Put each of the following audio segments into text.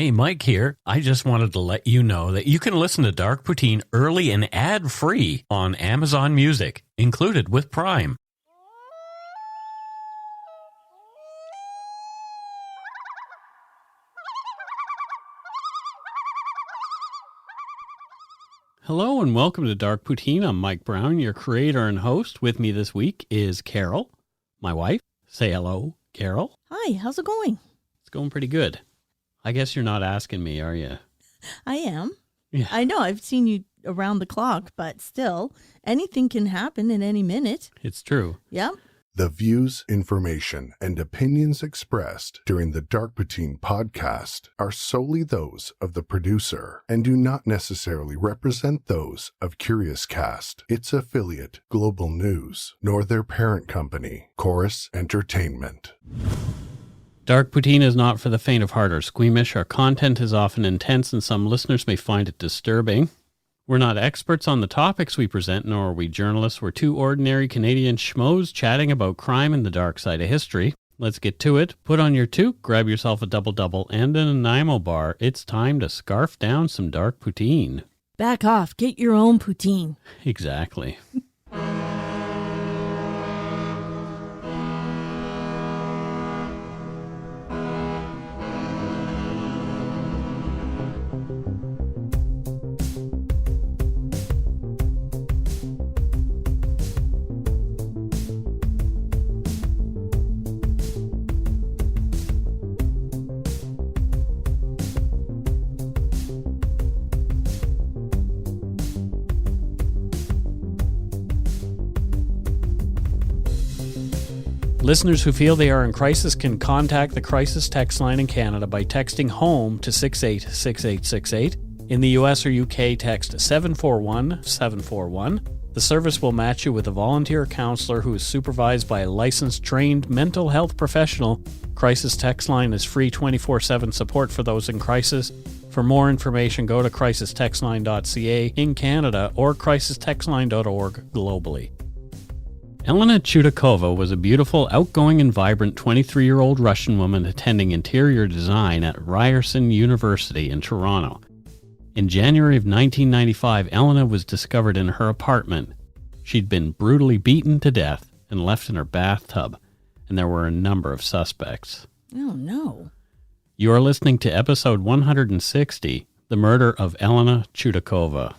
Hey, Mike here. I just wanted to let you know that you can listen to Dark Poutine early and ad-free on Amazon Music, included with Prime. Hello and welcome to Dark Poutine. I'm Mike Browne, your creator and host. With me this week is Carol, my wife. Say hello, Carol. Hi, how's it going? It's going pretty good. I guess you're not asking me, are you? I am. Yeah. I know, I've seen you around the clock, but still, anything can happen at any minute. It's true. Yep. The views, information, and opinions expressed during the Dark Poutine podcast are solely those of the producer and do not necessarily represent those of Curious Cast, its affiliate, Global News, nor their parent company, Chorus Entertainment. Dark Poutine is not for the faint of heart or squeamish. Our content is often intense and some listeners may find it disturbing. We're not experts on the topics we present, nor are we journalists. We're two ordinary Canadian schmoes chatting about crime and the dark side of history. Let's get to it. Put on your toque, grab yourself a double-double and an Nanaimo bar. It's time to scarf down some dark poutine. Back off. Get your own poutine. Exactly. Listeners who feel they are in crisis can contact the crisis text line in Canada by texting HOME to 686868. In the US or UK, text 741-741. The service will match you with a volunteer counselor who is supervised by a licensed, trained mental health professional. Crisis text line is free 24/7 support for those in crisis. For more information, go to crisistextline.ca in Canada or crisistextline.org globally. Elena Tchoudakova was a beautiful, outgoing and vibrant 23-year-old Russian woman attending interior design at Ryerson University in Toronto. In January of 1995, Elena was discovered in her apartment. She'd been brutally beaten to death and left in her bathtub, and there were a number of suspects. Oh, no. You are listening to episode 160, The Murder of Elena Tchoudakova.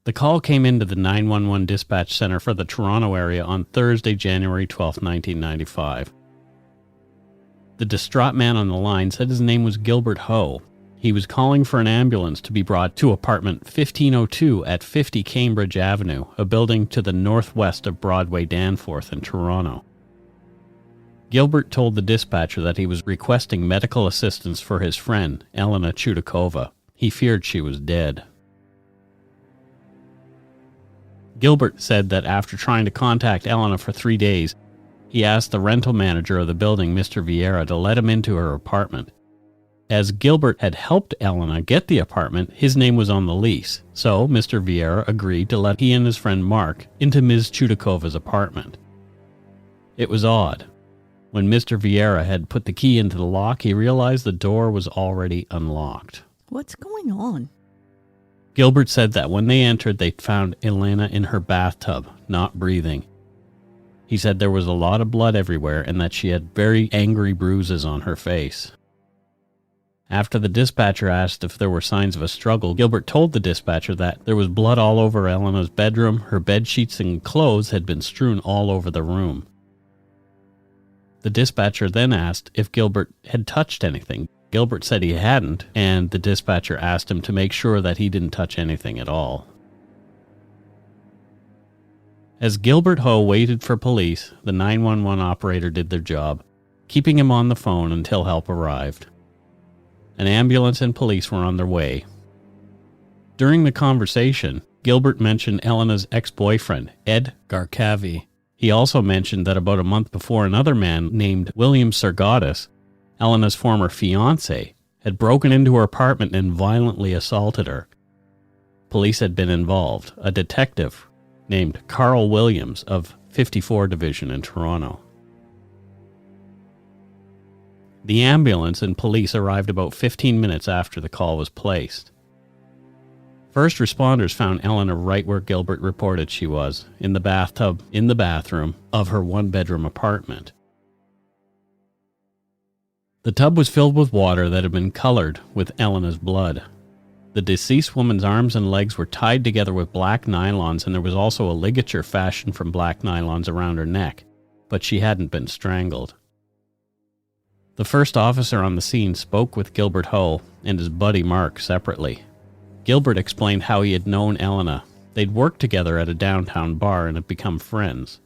The call came into the 911 dispatch center for the Toronto area on Thursday, January 12, 1995. The distraught man on the line said his name was Gilbert Ho. He was calling for an ambulance to be brought to apartment 1502 at 50 Cambridge Avenue, a building to the northwest of Broadway Danforth in Toronto. Gilbert told the dispatcher that he was requesting medical assistance for his friend, Elena Tchoudakova. He feared she was dead. Gilbert said that after trying to contact Elena for 3 days, he asked the rental manager of the building, Mr. Vieira, to let him into her apartment. As Gilbert had helped Elena get the apartment, his name was on the lease, so Mr. Vieira agreed to let he and his friend Mark into Ms. Tchoudakova's apartment. It was odd. When Mr. Vieira had put the key into the lock, he realized the door was already unlocked. What's going on? Gilbert said that when they entered, they found Elena in her bathtub, not breathing. He said there was a lot of blood everywhere and that she had very angry bruises on her face. After the dispatcher asked if there were signs of a struggle, Gilbert told the dispatcher that there was blood all over Elena's bedroom, her bed sheets and clothes had been strewn all over the room. The dispatcher then asked if Gilbert had touched anything. Gilbert said he hadn't, and the dispatcher asked him to make sure that he didn't touch anything at all. As Gilbert Ho waited for police, the 911 operator did their job, keeping him on the phone until help arrived. An ambulance and police were on their way. During the conversation, Gilbert mentioned Elena's ex-boyfriend, Ed Garcavi. He also mentioned that about a month before, another man named William Sergatis, Elena's former fiancé, had broken into her apartment and violently assaulted her. Police had been involved. A detective named Carl Williams of 54 Division in Toronto. The ambulance and police arrived about 15 minutes after the call was placed. First responders found Elena right where Gilbert reported she was, in the bathtub in the bathroom of her one-bedroom apartment. The tub was filled with water that had been colored with Elena's blood. The deceased woman's arms and legs were tied together with black nylons, and there was also a ligature fashioned from black nylons around her neck, but she hadn't been strangled. The first officer on the scene spoke with Gilbert Ho and his buddy Mark separately. Gilbert explained how he had known Elena. They'd worked together at a downtown bar and had become friends.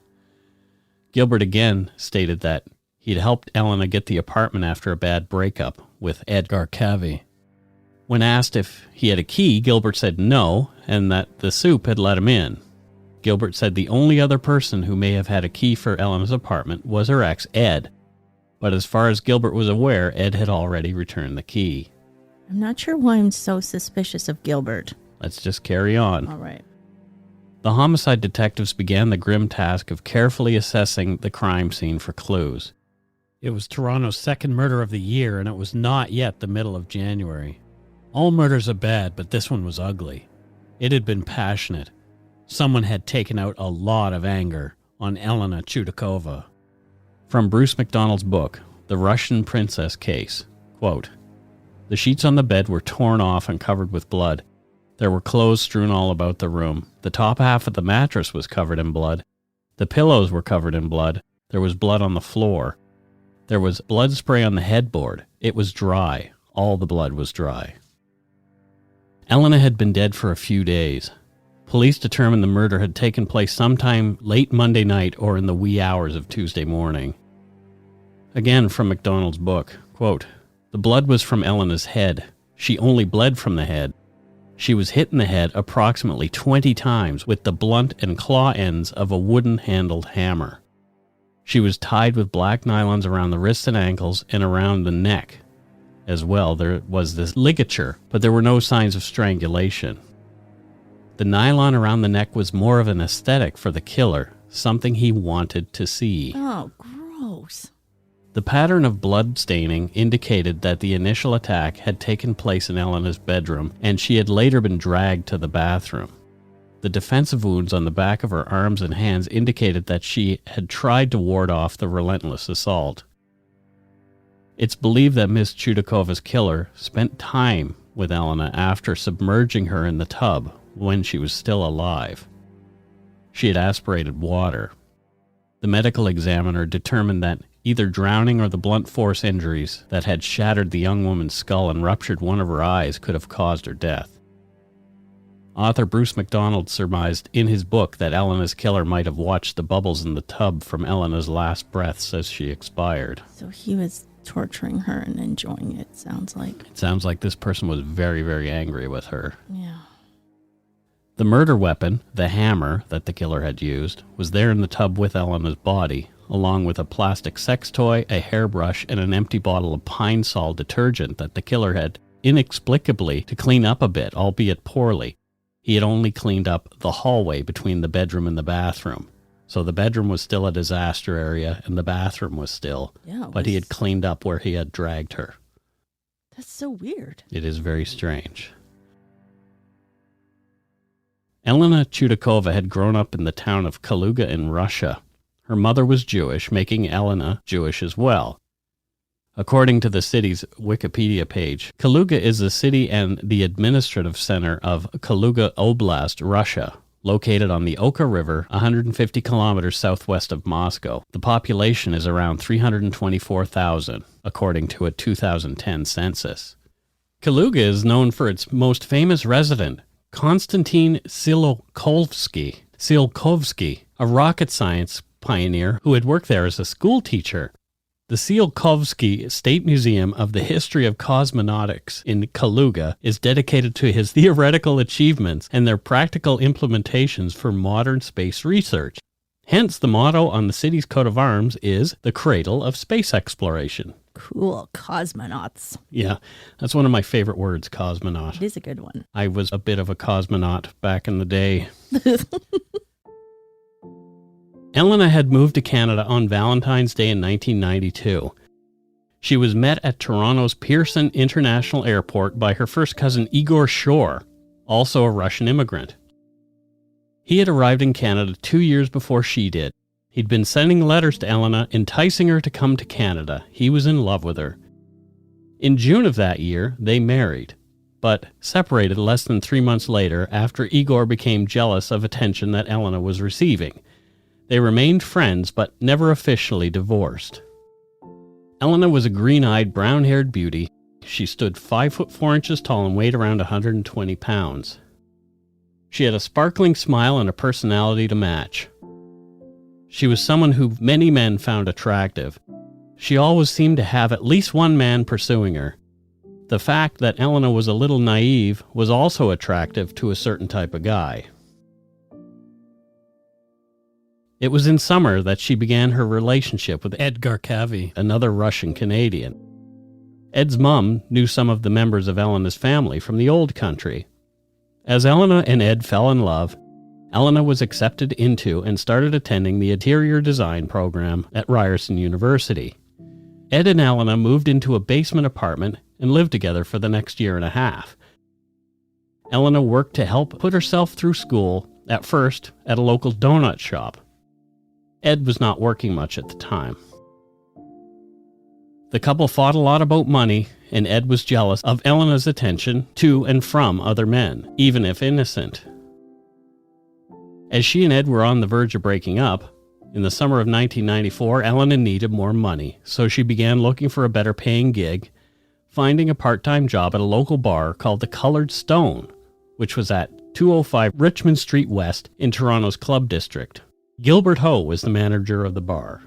Gilbert again stated that he'd helped Elena get the apartment after a bad breakup with Edgar Cavey. When asked if he had a key, Gilbert said no, and that the soup had let him in. Gilbert said the only other person who may have had a key for Elena's apartment was her ex, Ed. But as far as Gilbert was aware, Ed had already returned the key. I'm not sure why I'm so suspicious of Gilbert. Let's just carry on. All right. The homicide detectives began the grim task of carefully assessing the crime scene for clues. It was Toronto's second murder of the year, and it was not yet the middle of January. All murders are bad, but this one was ugly. It had been passionate. Someone had taken out a lot of anger on Elena Tchoudakova. From Bruce MacDonald's book, The Russian Princess Case, quote, "The sheets on the bed were torn off and covered with blood. There were clothes strewn all about the room. The top half of the mattress was covered in blood. The pillows were covered in blood. There was blood on the floor. There was blood spray on the headboard. It was dry. All the blood was dry." Elena had been dead for a few days. Police determined the murder had taken place sometime late Monday night or in the wee hours of Tuesday morning. Again from MacDonald's book, quote, "The blood was from Elena's head. She only bled from the head. She was hit in the head approximately 20 times with the blunt and claw ends of a wooden-handled hammer. She was tied with black nylons around the wrists and ankles and around the neck. As well, there was this ligature, but there were no signs of strangulation. The nylon around the neck was more of an aesthetic for the killer, something he wanted to see. Oh, gross. The pattern of blood staining indicated that the initial attack had taken place in Elena's bedroom, and she had later been dragged to the bathroom. The defensive wounds on the back of her arms and hands indicated that she had tried to ward off the relentless assault. It's believed that Miss Tchoudakova's killer spent time with Elena after submerging her in the tub when she was still alive. She had aspirated water. The medical examiner determined that either drowning or the blunt force injuries that had shattered the young woman's skull and ruptured one of her eyes could have caused her death. Author Bruce MacDonald surmised in his book that Elena's killer might have watched the bubbles in the tub from Elena's last breaths as she expired. So he was torturing her and enjoying it, sounds like. It sounds like this person was very, very angry with her. Yeah. The murder weapon, the hammer that the killer had used, was there in the tub with Elena's body, along with a plastic sex toy, a hairbrush, and an empty bottle of Pine Sol detergent that the killer had, inexplicably, to clean up a bit, albeit poorly. He had only cleaned up the hallway between the bedroom and the bathroom. So the bedroom was still a disaster area, and the bathroom was still. Yeah, but he had cleaned up where he had dragged her. That's so weird. It is very strange. Elena Tchoudakova had grown up in the town of Kaluga in Russia. Her mother was Jewish, making Elena Jewish as well. According to the city's Wikipedia page, Kaluga is the city and the administrative center of Kaluga Oblast, Russia, located on the Oka River, 150 kilometers southwest of Moscow. The population is around 324,000, according to a 2010 census. Kaluga is known for its most famous resident, Konstantin Tsiolkovsky, a rocket science pioneer who had worked there as a school teacher. The Tsiolkovsky State Museum of the History of Cosmonautics in Kaluga is dedicated to his theoretical achievements and their practical implementations for modern space research. Hence, the motto on the city's coat of arms is the cradle of space exploration. Cool. Cosmonauts. Yeah, that's one of my favorite words, cosmonaut. It is a good one. I was a bit of a cosmonaut back in the day. Elena had moved to Canada on Valentine's Day in 1992. She was met at Toronto's Pearson International Airport by her first cousin Igor Shore, also a Russian immigrant. He had arrived in Canada 2 years before she did. He'd been sending letters to Elena, enticing her to come to Canada. He was in love with her. In June of that year, they married, but separated less than 3 months later after Igor became jealous of attention that Elena was receiving. They remained friends, but never officially divorced. Elena was a green-eyed, brown-haired beauty. She stood 5 foot 4 inches tall and weighed around 120 pounds. She had a sparkling smile and a personality to match. She was someone who many men found attractive. She always seemed to have at least one man pursuing her. The fact that Elena was a little naive was also attractive to a certain type of guy. It was in summer that she began her relationship with Ed Garkavy, another Russian-Canadian. Ed's mom knew some of the members of Elena's family from the old country. As Elena and Ed fell in love, Elena was accepted into and started attending the interior design program at Ryerson University. Ed and Elena moved into a basement apartment and lived together for the next year and a half. Elena worked to help put herself through school, at first at a local donut shop. Ed was not working much at the time. The couple fought a lot about money, and Ed was jealous of Elena's attention to and from other men, even if innocent. As she and Ed were on the verge of breaking up, in the summer of 1994, Elena needed more money, so she began looking for a better paying gig, finding a part-time job at a local bar called the Colored Stone, which was at 205 Richmond Street West in Toronto's Club District. Gilbert Ho was the manager of the bar.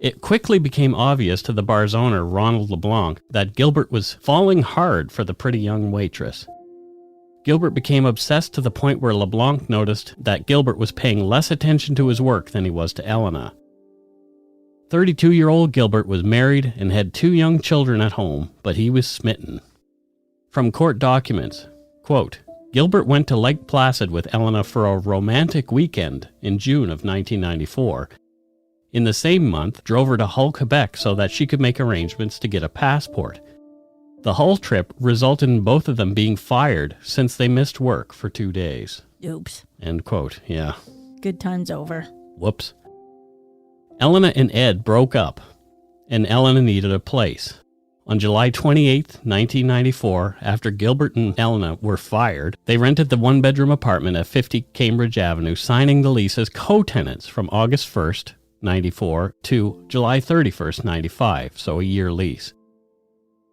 It quickly became obvious to the bar's owner, Ronald LeBlanc, that Gilbert was falling hard for the pretty young waitress. Gilbert became obsessed to the point where LeBlanc noticed that Gilbert was paying less attention to his work than he was to Elena. 32-year-old Gilbert was married and had 2 young children at home, but he was smitten. From court documents, quote, Gilbert went to Lake Placid with Elena for a romantic weekend in June of 1994. In the same month, drove her to Hull, Quebec so that she could make arrangements to get a passport. The Hull trip resulted in both of them being fired since they missed work for 2 days. Oops. End quote. Yeah. Good time's over. Whoops. Elena and Ed broke up, and Elena needed a place. On July 28, 1994, after Gilbert and Elena were fired, they rented the one-bedroom apartment at 50 Cambridge Avenue, signing the lease as co-tenants from August 1st, 94 to July 31st, 95, so a year lease.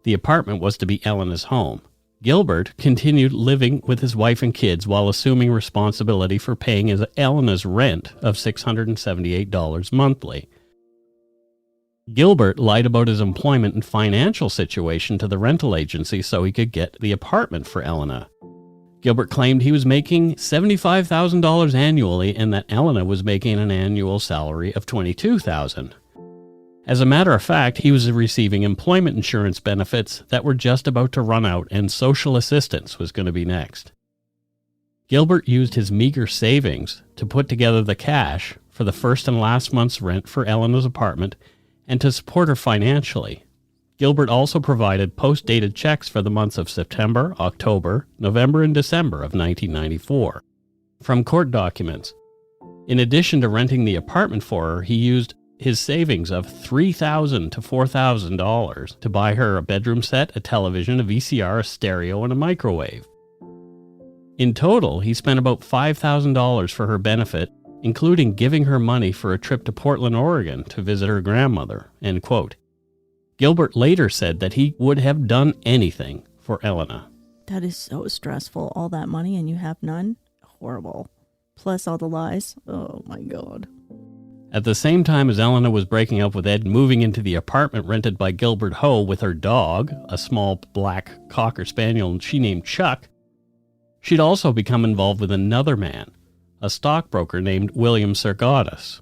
The apartment was to be Elena's home. Gilbert continued living with his wife and kids while assuming responsibility for paying Elena's rent of $678 monthly. Gilbert lied about his employment and financial situation to the rental agency so he could get the apartment for Elena. Gilbert claimed he was making $75,000 annually and that Elena was making an annual salary of $22,000. As a matter of fact, he was receiving employment insurance benefits that were just about to run out and social assistance was going to be next. Gilbert used his meager savings to put together the cash for the first and last month's rent for Elena's apartment and to support her financially. Gilbert also provided post-dated checks for the months of September, October, November, and December of 1994. From court documents, in addition to renting the apartment for her, he used his savings of $3,000 to $4,000 to buy her a bedroom set, a television, a VCR, a stereo, and a microwave. In total, he spent about $5,000 for her benefit, including giving her money for a trip to Portland, Oregon to visit her grandmother, end quote. Gilbert later said that he would have done anything for Elena. That is so stressful. All that money and you have none? Horrible. Plus all the lies. Oh my God. At the same time as Elena was breaking up with Ed, moving into the apartment rented by Gilbert Ho with her dog, a small black Cocker Spaniel she named Chuck, she'd also become involved with another man, a stockbroker named William Sergatus.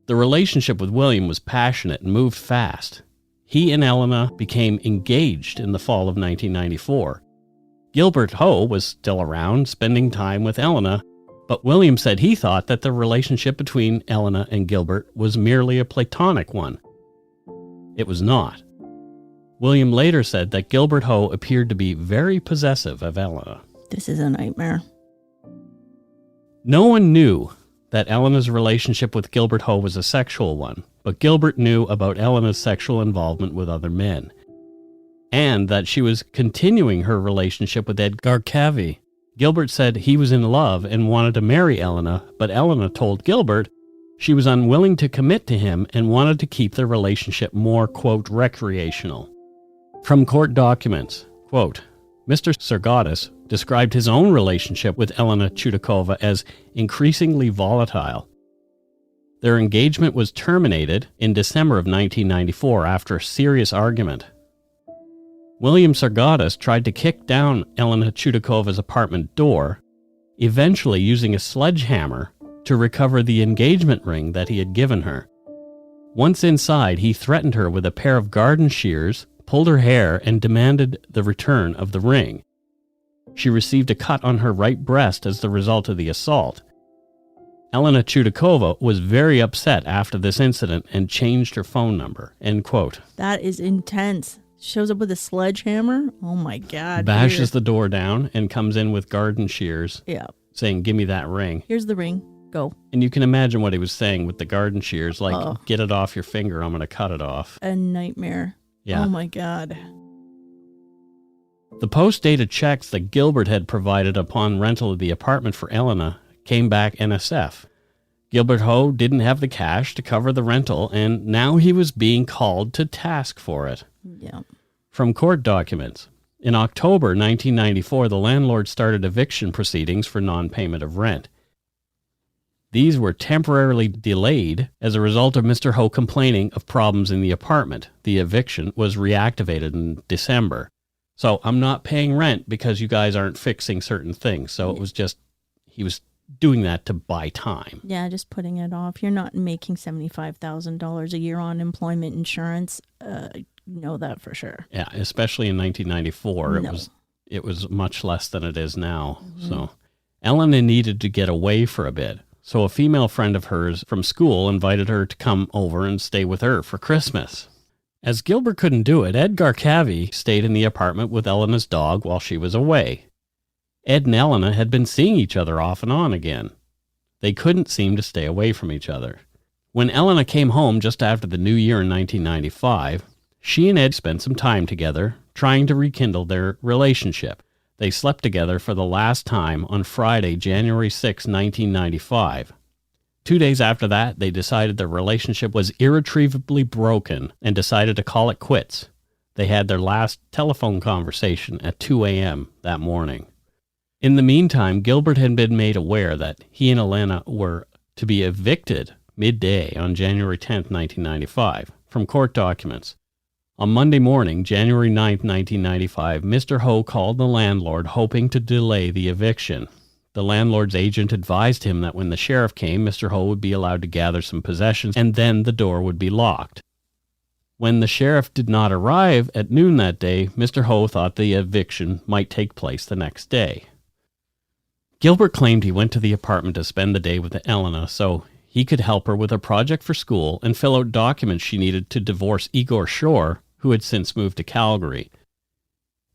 The relationship with William was passionate and moved fast. He and Elena became engaged in the fall of 1994. Gilbert Ho was still around, spending time with Elena, but William said he thought that the relationship between Elena and Gilbert was merely a platonic one. It was not. William later said that Gilbert Ho appeared to be very possessive of Elena. This is a nightmare. No one knew that Elena's relationship with Gilbert Ho was a sexual one, but Gilbert knew about Elena's sexual involvement with other men, and that she was continuing her relationship with Ed Garcavi. Gilbert said he was in love and wanted to marry Elena, but Elena told Gilbert she was unwilling to commit to him and wanted to keep their relationship more, quote, recreational. From court documents, quote, Mr. Sergatis described his own relationship with Elena Tchoudakova as increasingly volatile. Their engagement was terminated in December of 1994 after a serious argument. William Sergatis tried to kick down Elena Tchoudakova's apartment door, eventually using a sledgehammer to recover the engagement ring that he had given her. Once inside, he threatened her with a pair of garden shears, pulled her hair, and demanded the return of the ring. She received a cut on her right breast as the result of the assault. Elena Tchoudakova was very upset after this incident and changed her phone number, end quote. That is intense. Shows up with a sledgehammer? Oh my God. Bashes the door down and comes in with garden shears. Yeah. Saying, give me that ring. Here's the ring. Go. And you can imagine what he was saying with the garden shears, like, get it off your finger, I'm going to cut it off. A nightmare. Yeah. Oh my God. The post-dated checks that Gilbert had provided upon rental of the apartment for Elena came back NSF. Gilbert Ho didn't have the cash to cover the rental, and now he was being called to task for it. Yeah. From court documents, in October 1994, the landlord started eviction proceedings for non-payment of rent. These were temporarily delayed as a result of Mr. Ho complaining of problems in the apartment. The eviction was reactivated in December. So I'm not paying rent because you guys aren't fixing certain things. So it was just, he was doing that to buy time. Yeah, just putting it off. You're not making $75,000 a year on employment insurance. Know that for sure. Yeah, especially in 1994. No. It was much less than it is now. Mm-hmm. So Elena needed to get away for a bit. So a female friend of hers from school invited her to come over and stay with her for Christmas. As Gilbert couldn't do it, Ed Garcavi stayed in the apartment with Elena's dog while she was away. Ed and Elena had been seeing each other off and on again. They couldn't seem to stay away from each other. When Elena came home just after the new year in 1995, she and Ed spent some time together, trying to rekindle their relationship. They slept together for the last time on Friday, January 6, 1995. 2 days after that, they decided their relationship was irretrievably broken and decided to call it quits. They had their last telephone conversation at 2 a.m. that morning. In the meantime, Gilbert had been made aware that he and Elena were to be evicted midday on January 10, 1995, from court documents. On Monday morning, January 9, 1995, Mr. Ho called the landlord hoping to delay the eviction. The landlord's agent advised him that when the sheriff came, Mr. Ho would be allowed to gather some possessions and then the door would be locked. When the sheriff did not arrive at noon that day, Mr. Ho thought the eviction might take place the next day. Gilbert claimed he went to the apartment to spend the day with Elena so he could help her with a project for school and fill out documents she needed to divorce Igor Shore, who had since moved to Calgary.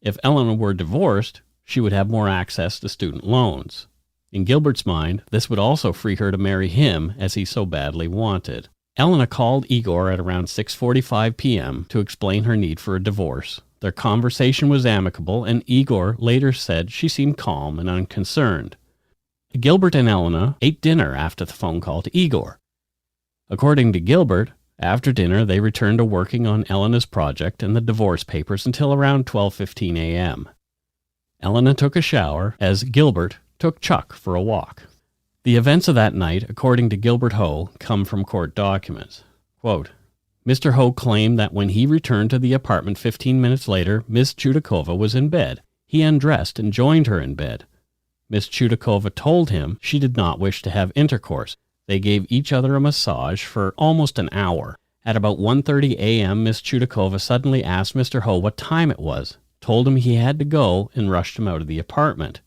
If Elena were divorced, she would have more access to student loans. In Gilbert's mind, this would also free her to marry him as he so badly wanted. Elena called Igor at around 6:45 p.m. to explain her need for a divorce. Their conversation was amicable, and Igor later said she seemed calm and unconcerned. Gilbert and Elena ate dinner after the phone call to Igor. According to Gilbert, after dinner they returned to working on Elena's project and the divorce papers until around 12:15 a.m. Elena took a shower as Gilbert took Chuck for a walk. The events of that night, according to Gilbert Ho, come from court documents. Quote, Mr. Ho claimed that when he returned to the apartment 15 minutes later, Miss Tchoudakova was in bed. He undressed and joined her in bed. Miss Tchoudakova told him she did not wish to have intercourse. They gave each other a massage for almost an hour. At about 1:30 a.m., Miss Tchoudakova suddenly asked Mr. Ho what time it was, told him he had to go, and rushed him out of the apartment.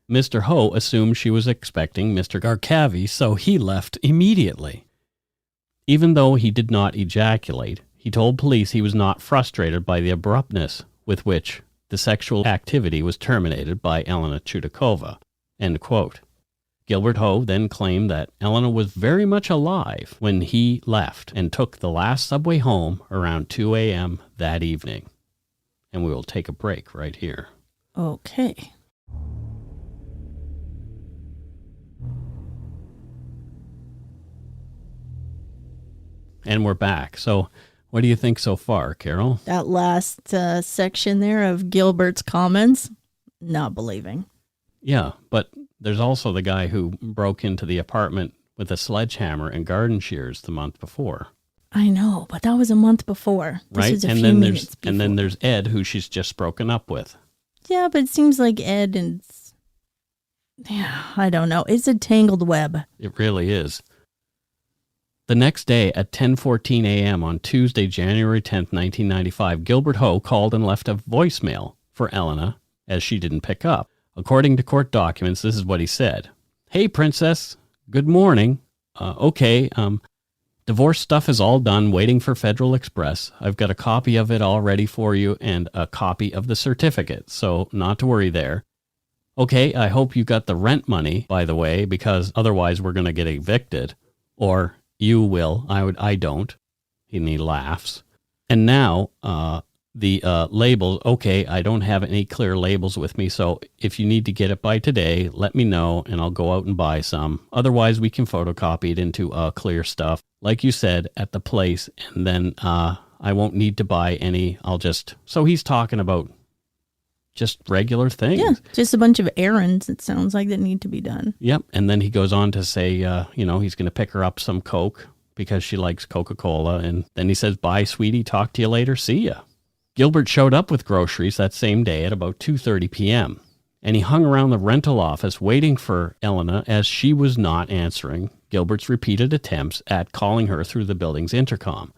Mr. Ho assumed she was expecting Mr. Garcavi, so he left immediately. Even though he did not ejaculate, he He told police he was not frustrated by the abruptness with which the sexual activity was terminated by Elena Tchoudakova. End quote. Gilbert Ho then claimed that Elena was very much alive when he left and took the last subway home around 2 a.m. that evening. And we will take a break right here. Okay. And we're back. So what do you think so far, Carol? That last section there of Gilbert's comments, not believing. Yeah, but there's also the guy who broke into the apartment with a sledgehammer and garden shears the month before. I know, but that was a month before. This Right? was a And few then minutes before. and then there's Ed, who she's just broken up with. Yeah, but it seems like Ed and... Yeah, I don't know. It's a tangled web. It really is. The next day at 10:14 a.m. on Tuesday, January 10th, 1995, Gilbert Ho called and left a voicemail for Elena, as she didn't pick up. According to court documents, this is what he said. "Hey, Princess. Good morning. Divorce stuff is all done, waiting for Federal Express. I've got a copy of it all ready for you and a copy of the certificate, so not to worry there. Okay, I hope you got the rent money, by the way, because otherwise we're going to get evicted. Or you will. I don't." And he laughs. "And now, the labels, okay, I don't have any clear labels with me, so if you need to get it by today, let me know and I'll go out and buy some. Otherwise, we can photocopy it into clear stuff, like you said, at the place, and then I won't need to buy any. I'll just..." So he's talking about just regular things. Yeah, just a bunch of errands, it sounds like, that need to be done. Yep, and then he goes on to say, he's going to pick her up some Coke because she likes Coca-Cola, and then he says, "Bye, sweetie, talk to you later, see ya." Gilbert showed up with groceries that same day at about 2:30 p.m., and he hung around the rental office waiting for Elena as she was not answering Gilbert's repeated attempts at calling her through the building's intercom.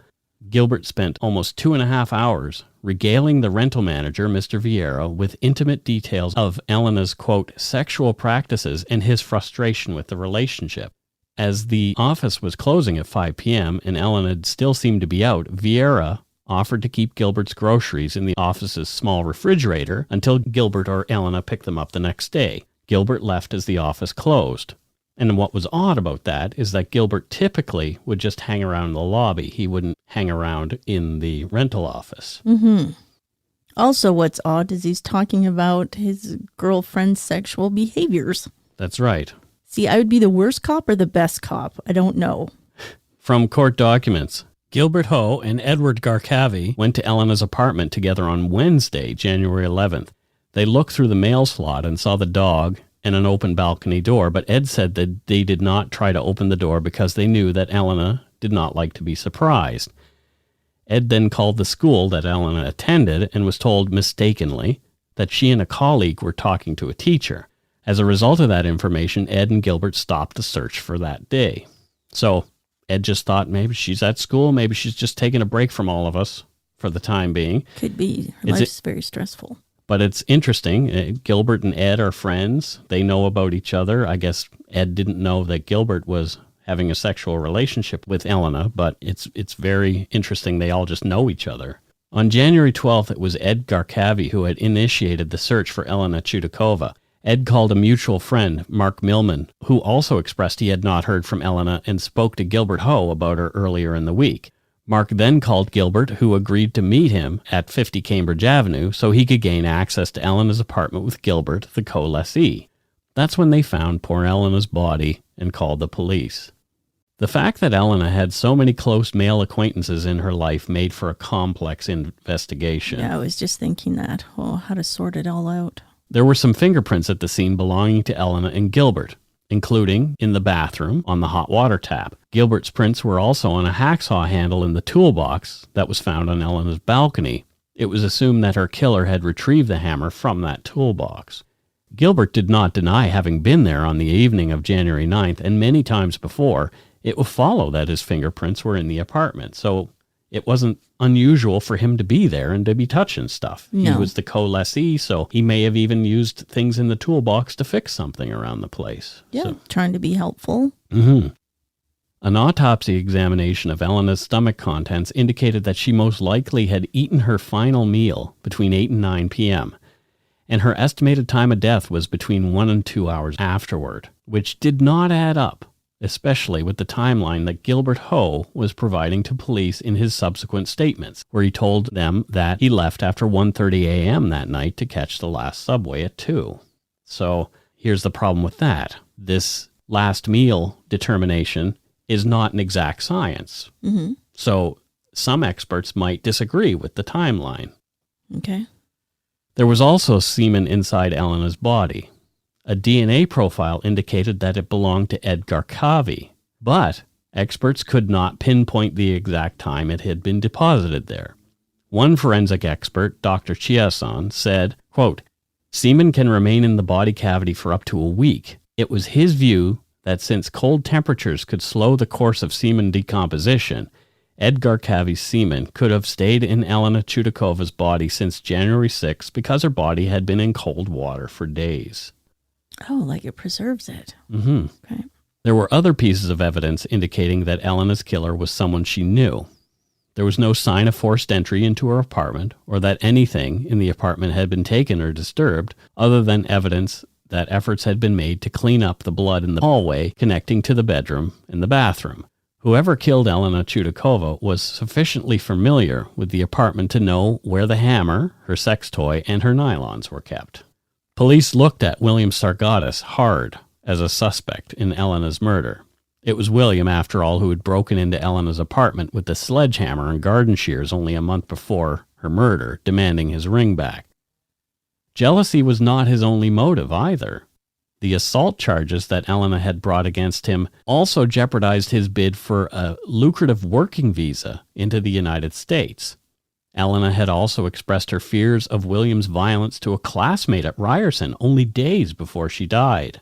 Gilbert spent almost 2.5 hours regaling the rental manager, Mr. Vieira, with intimate details of Elena's, quote, sexual practices and his frustration with the relationship. As the office was closing at 5 p.m. and Elena still seemed to be out, Vieira offered to keep Gilbert's groceries in the office's small refrigerator until Gilbert or Elena picked them up the next day. Gilbert left as the office closed. And what was odd about that is that Gilbert typically would just hang around the lobby. He wouldn't hang around in the rental office. Mm-hmm. Also, what's odd is he's talking about his girlfriend's sexual behaviors. That's right. See, I would be the worst cop or the best cop. I don't know. From court documents, Gilbert Ho and Edward Garcavi went to Elena's apartment together on Wednesday, January 11th. They looked through the mail slot and saw the dog and an open balcony door, but Ed said that they did not try to open the door because they knew that Elena did not like to be surprised. Ed then called the school that Elena attended and was told mistakenly that she and a colleague were talking to a teacher. As a result of that information, Ed and Gilbert stopped the search for that day. So Ed just thought maybe she's at school, maybe she's just taking a break from all of us for the time being. Could be. Her life's very stressful. But it's interesting. Gilbert and Ed are friends. They know about each other. I guess Ed didn't know that Gilbert was having a sexual relationship with Elena, but it's very interesting. They all just know each other. On January 12th, it was Ed Garcavi who had initiated the search for Elena Tchoudakova. Ed called a mutual friend, Mark Millman, who also expressed he had not heard from Elena and spoke to Gilbert Ho about her earlier in the week. Mark then called Gilbert, who agreed to meet him at 50 Cambridge Avenue so he could gain access to Elena's apartment with Gilbert, the co-lessee. That's when they found poor Elena's body and called the police. The fact that Elena had so many close male acquaintances in her life made for a complex investigation. Yeah, I was just thinking that. Oh, how to sort it all out. There were some fingerprints at the scene belonging to Elena and Gilbert, including in the bathroom on the hot water tap. Gilbert's prints were also on a hacksaw handle in the toolbox that was found on Elena's balcony. It was assumed that her killer had retrieved the hammer from that toolbox. Gilbert did not deny having been there on the evening of January 9th, and many times before, it would follow that his fingerprints were in the apartment. So it wasn't unusual for him to be there and to be touching stuff. No. He was the co-lessee, so he may have even used things in the toolbox to fix something around the place. Yeah, So, trying to be helpful. mm-hmm. An autopsy examination of Elena's stomach contents indicated that she most likely had eaten her final meal between 8 and 9 p.m., and her estimated time of death was between 1 and 2 hours afterward, which did not add up, especially with the timeline that Gilbert Ho was providing to police in his subsequent statements, where he told them that he left after 1:30 a.m. that night to catch the last subway at 2. So here's the problem with that. This last meal determination is not an exact science. Mm-hmm. So some experts might disagree with the timeline. Okay. There was also semen inside Elena's body. A DNA profile indicated that it belonged to Edgar Kavi, but experts could not pinpoint the exact time it had been deposited there. One forensic expert, Dr. Chiasson, said, quote, "Semen can remain in the body cavity for up to a week. It was his view that since cold temperatures could slow the course of semen decomposition, Edgar Kavi's semen could have stayed in Elena Tchoudakova's body since January 6 because her body had been in cold water for days." Oh, like it preserves it. Mm-hmm. Okay. There were other pieces of evidence indicating that Elena's killer was someone she knew. There was no sign of forced entry into her apartment or that anything in the apartment had been taken or disturbed, other than evidence that efforts had been made to clean up the blood in the hallway connecting to the bedroom and the bathroom. Whoever killed Elena Tchoudakova was sufficiently familiar with the apartment to know where the hammer, her sex toy, and her nylons were kept. Police looked at William Sargatis hard as a suspect in Elena's murder. It was William, after all, who had broken into Elena's apartment with the sledgehammer and garden shears only a month before her murder, demanding his ring back. Jealousy was not his only motive either. The assault charges that Elena had brought against him also jeopardized his bid for a lucrative working visa into the United States. Elena had also expressed her fears of William's violence to a classmate at Ryerson only days before she died.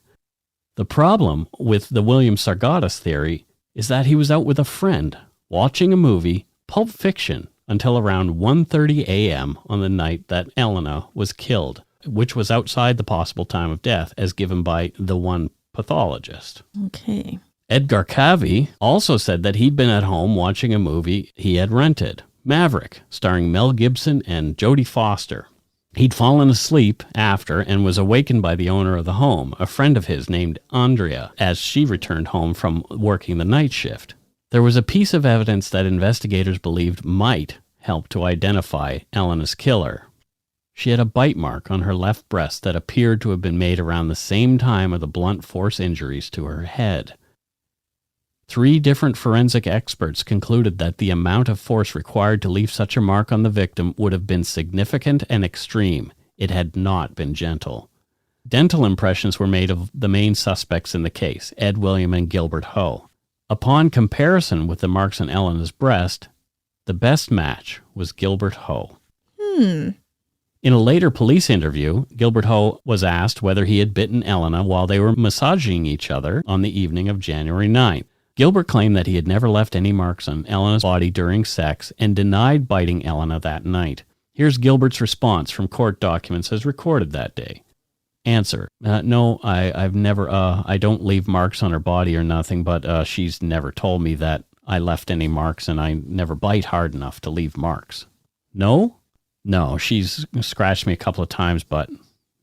The problem with the William Sargatis theory is that he was out with a friend, watching a movie, Pulp Fiction, until around 1:30 a.m. on the night that Elena was killed, which was outside the possible time of death as given by the one pathologist. Okay. Edgar Kavi also said that he'd been at home watching a movie he had rented, Maverick, starring Mel Gibson and Jodie Foster. He'd fallen asleep after and was awakened by the owner of the home, a friend of his named Andrea, as she returned home from working the night shift. There was a piece of evidence that investigators believed might help to identify Elena's killer. She had a bite mark on her left breast that appeared to have been made around the same time of the blunt force injuries to her head. 3 different forensic experts concluded that the amount of force required to leave such a mark on the victim would have been significant and extreme. It had not been gentle. Dental impressions were made of the main suspects in the case, Ed William and Gilbert Ho. Upon comparison with the marks on Elena's breast, the best match was Gilbert Ho. In a later police interview, Gilbert Ho was asked whether he had bitten Elena while they were massaging each other on the evening of January 9th. Gilbert claimed that he had never left any marks on Elena's body during sex and denied biting Elena that night. Here's Gilbert's response from court documents as recorded that day. Answer: no, I've never, I don't leave marks on her body or nothing, but she's never told me that I left any marks, and I never bite hard enough to leave marks. No? No, she's scratched me a couple of times, but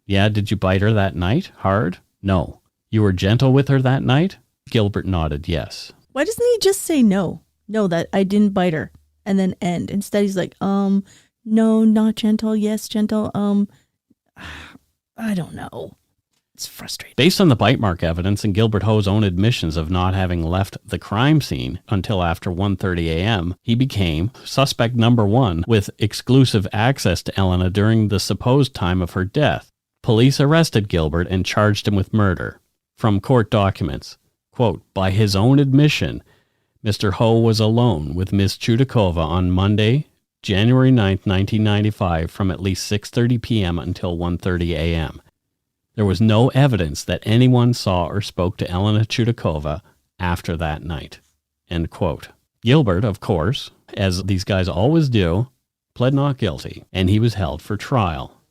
yeah, did you bite her that night? Hard? No. You were gentle with her that night? Gilbert nodded yes. Why doesn't he just say no? No, that I didn't bite her, and then end. Instead, he's like, no, not gentle. Yes, gentle. I don't know. It's frustrating. Based on the bite mark evidence and Gilbert Ho's own admissions of not having left the crime scene until after 1:30 a.m., he became suspect number 1 with exclusive access to Elena during the supposed time of her death. Police arrested Gilbert and charged him with murder. From court documents, quote, by his own admission, Mr. Ho was alone with Ms. Tchoudakova on Monday, January 9th, 1995, from at least 6:30 p.m. until 1:30 a.m. There was no evidence that anyone saw or spoke to Elena Tchoudakova after that night. End quote. Gilbert, of course, as these guys always do, pled not guilty, and he was held for trial.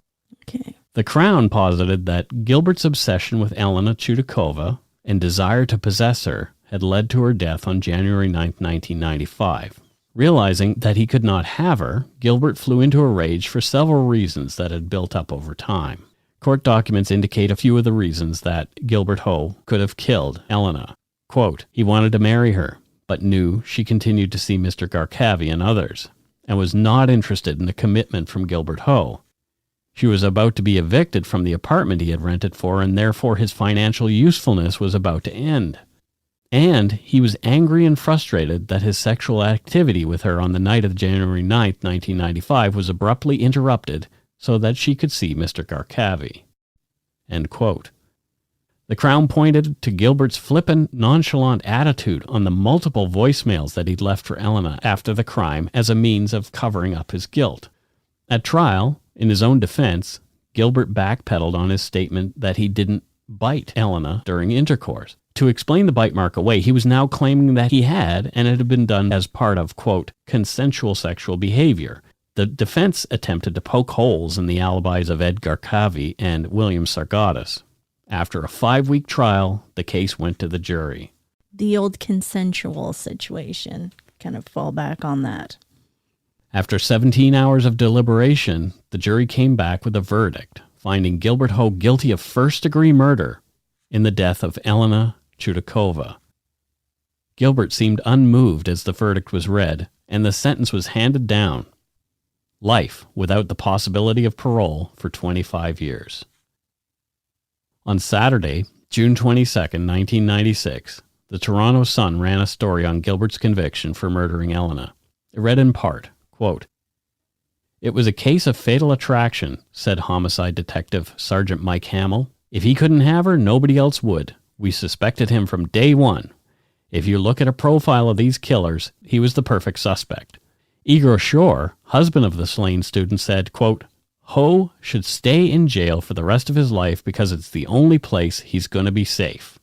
Okay. The Crown posited that Gilbert's obsession with Elena Tchoudakova and desire to possess her had led to her death on January 9, 1995. Realizing that he could not have her, Gilbert flew into a rage for several reasons that had built up over time. Court documents indicate a few of the reasons that Gilbert Ho could have killed Elena. Quote, he wanted to marry her, but knew she continued to see Mr. Garcavi and others, and was not interested in a commitment from Gilbert Ho. She was about to be evicted from the apartment he had rented for, and therefore his financial usefulness was about to end. And he was angry and frustrated that his sexual activity with her on the night of January 9, 1995 was abruptly interrupted so that she could see Mr. Garcavi. End quote. The Crown pointed to Gilbert's flippant, nonchalant attitude on the multiple voicemails that he'd left for Elena after the crime as a means of covering up his guilt. At trial, in his own defense, Gilbert backpedaled on his statement that he didn't bite Elena during intercourse. To explain the bite mark away, he was now claiming that he had, and it had been done as part of, quote, consensual sexual behavior. The defense attempted to poke holes in the alibis of Ed Garcavi and William Sargatis. After a 5-week trial, the case went to the jury. The old consensual situation. Kind of fall back on that. After 17 hours of deliberation, the jury came back with a verdict, finding Gilbert Ho guilty of first-degree murder in the death of Elena Tchoudakova. Gilbert seemed unmoved as the verdict was read, and the sentence was handed down. Life without the possibility of parole for 25 years. On Saturday, June 22, 1996, the Toronto Sun ran a story on Gilbert's conviction for murdering Elena. It read in part, quote, it was a case of fatal attraction, said homicide detective Sergeant Mike Hamill. If he couldn't have her, nobody else would. We suspected him from day one. If you look at a profile of these killers, he was the perfect suspect. Igor Shore, husband of the slain student, said, quote, Ho should stay in jail for the rest of his life because it's the only place he's going to be safe.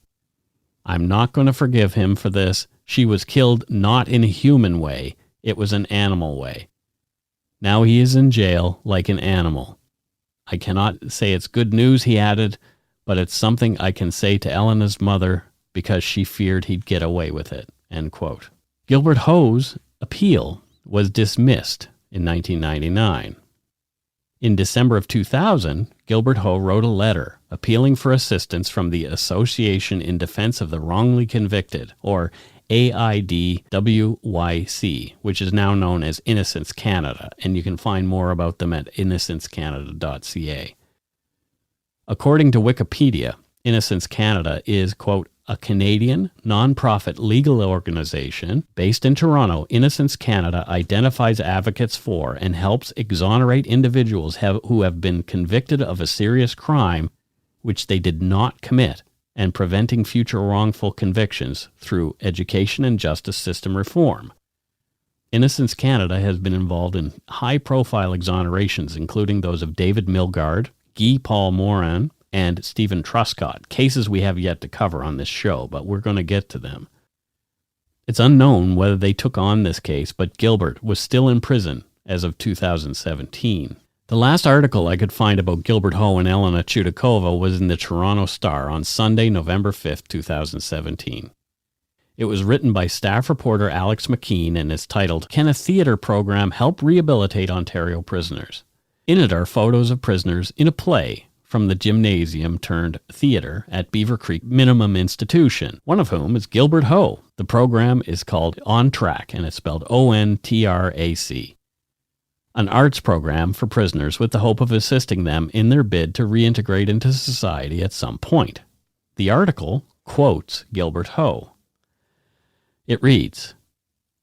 I'm not going to forgive him for this. She was killed not in a human way. It was an animal way. Now he is in jail like an animal. I cannot say it's good news, he added, but it's something I can say to Elena's mother because she feared he'd get away with it. End quote. Gilbert Ho's appeal was dismissed in 1999. In December of 2000, Gilbert Ho wrote a letter appealing for assistance from the Association in Defense of the Wrongly Convicted, or AIDWYC, which is now known as Innocence Canada, and you can find more about them at innocencecanada.ca. According to Wikipedia, Innocence Canada is, quote, a Canadian non-profit legal organization based in Toronto. Innocence Canada identifies advocates for and helps exonerate individuals who have been convicted of a serious crime which they did not commit, and preventing future wrongful convictions through education and justice system reform. Innocence Canada has been involved in high-profile exonerations, including those of David Milgaard, Guy Paul Morin, and Stephen Truscott, cases we have yet to cover on this show, but we're going to get to them. It's unknown whether they took on this case, but Gilbert was still in prison as of 2017. The last article I could find about Gilbert Ho and Elena Tchoudakova was in the Toronto Star on Sunday, November 5th, 2017. It was written by staff reporter Alex McKean and is titled, Can a Theatre Program Help Rehabilitate Ontario Prisoners? In it are photos of prisoners in a play from the gymnasium turned theater at Beaver Creek Minimum Institution, one of whom is Gilbert Ho. The program is called On Track, and it's spelled ONTRAC. An arts program for prisoners with the hope of assisting them in their bid to reintegrate into society at some point. The article quotes Gilbert Ho. It reads,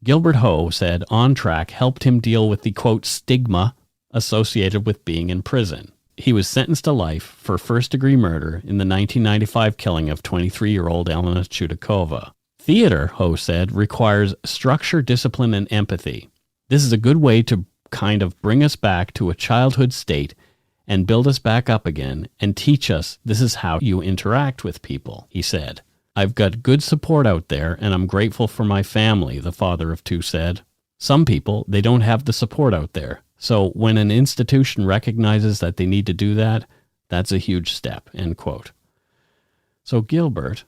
Gilbert Ho said On Track helped him deal with the, quote, stigma associated with being in prison. He was sentenced to life for first-degree murder in the 1995 killing of 23-year-old Elena Tchoudakova. Theater, Ho said, requires structure, discipline, and empathy. This is a good way to kind of bring us back to a childhood state and build us back up again and teach us this is how you interact with people, he said. I've got good support out there, and I'm grateful for my family, the father of two said. Some people, they don't have the support out there. So when an institution recognizes that they need to do that, that's a huge step, end quote. So Gilbert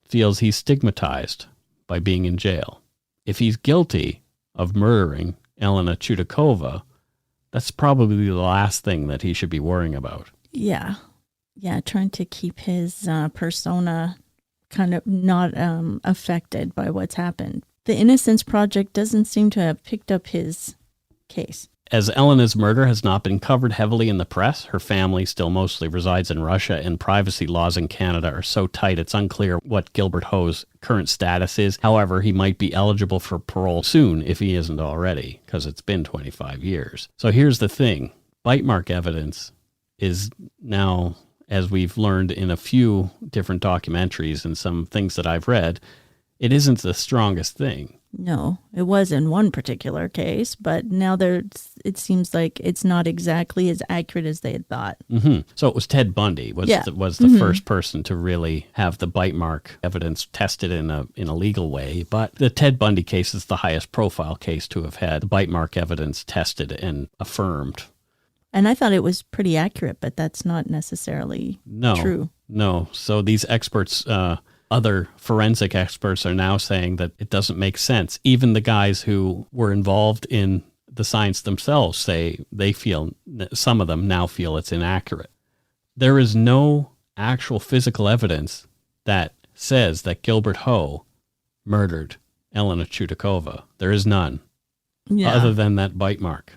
feels he's stigmatized by being in jail. If he's guilty of murdering Elena Tchoudakova, that's probably the last thing that he should be worrying about. Yeah. Yeah, trying to keep his persona kind of not affected by what's happened. The Innocence Project doesn't seem to have picked up his case. As Elena's murder has not been covered heavily in the press, her family still mostly resides in Russia, and privacy laws in Canada are so tight it's unclear what Gilbert Ho's current status is. However, he might be eligible for parole soon if he isn't already, because it's been 25 years. So here's the thing. Bite mark evidence is now, as we've learned in a few different documentaries and some things that I've read, it isn't the strongest thing. No, it was in one particular case, but now it seems like it's not exactly as accurate as they had thought. Mm-hmm. So it was Ted Bundy was the first person to really have the bite mark evidence tested in a legal way. But the Ted Bundy case is the highest profile case to have had the bite mark evidence tested and affirmed. And I thought it was pretty accurate, but that's not necessarily true. No. So these experts, other forensic experts, are now saying that it doesn't make sense. Even the guys who were involved in the science themselves say some of them now feel it's inaccurate. There is no actual physical evidence that says that Gilbert Ho murdered Elena Tchoudakova. There is none, other than that bite mark.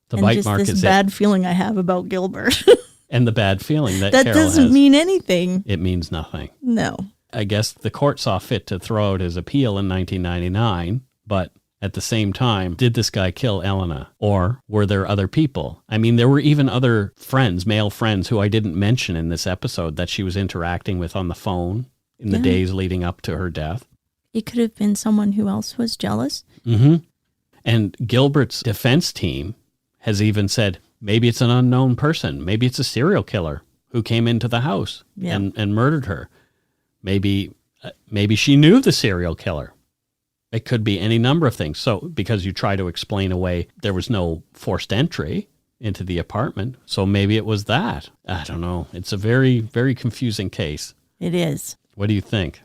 The and bite just mark this is bad feeling I have about Gilbert. And the bad feeling that that Carol doesn't has. mean anything. It means nothing. No. I guess the court saw fit to throw out his appeal in 1999, but at the same time, did this guy kill Elena? Or were there other people? I mean, there were even other friends, male friends, who I didn't mention in this episode that she was interacting with on the phone in the days leading up to her death. It could have been someone who else was jealous. Mm-hmm. And Gilbert's defense team has even said, maybe it's an unknown person. Maybe it's a serial killer who came into the house and murdered her. Maybe she knew the serial killer. It could be any number of things. So because you try to explain away, there was no forced entry into the apartment. So maybe it was that. I don't know. It's a very, very confusing case. It is. What do you think?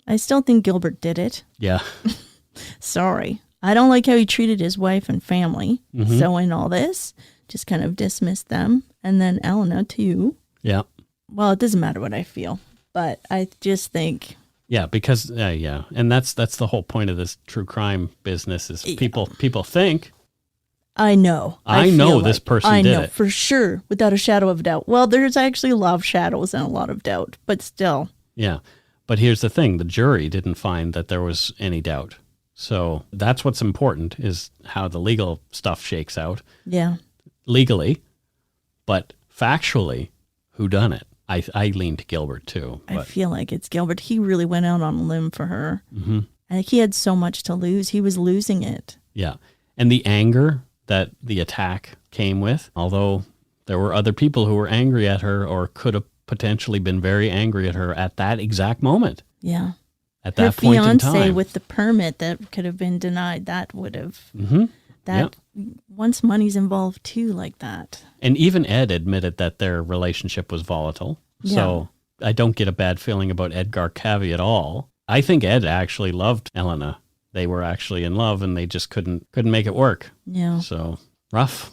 I still think Gilbert did it. Yeah. Sorry. I don't like how he treated his wife and family. Mm-hmm. So in all this, just kind of dismissed them. And then Elena too. Yeah. Well, it doesn't matter what I feel, but I just think. Yeah, because, and that's the whole point of this true crime business is people think. I know. I know this person did it. I know, for sure, without a shadow of doubt. Well, there's actually a lot of shadows and a lot of doubt, but still. Yeah, but here's the thing. The jury didn't find that there was any doubt. So that's what's important, is how the legal stuff shakes out. Yeah. Legally, but factually, who done it? I lean to Gilbert too. But. I feel like it's Gilbert. He really went out on a limb for her. Mm-hmm. And he had so much to lose. He was losing it. Yeah. And the anger that the attack came with, although there were other people who were angry at her or could have potentially been very angry at her at that exact moment. Yeah. At that point in time. Her fiance with the permit that could have been denied, that would have. Mm-hmm. That once money's involved too, like that. And even Ed admitted that their relationship was volatile. Yeah. So I don't get a bad feeling about Ed Garcavi at all. I think Ed actually loved Elena. They were actually in love and they just couldn't make it work. Yeah. So rough.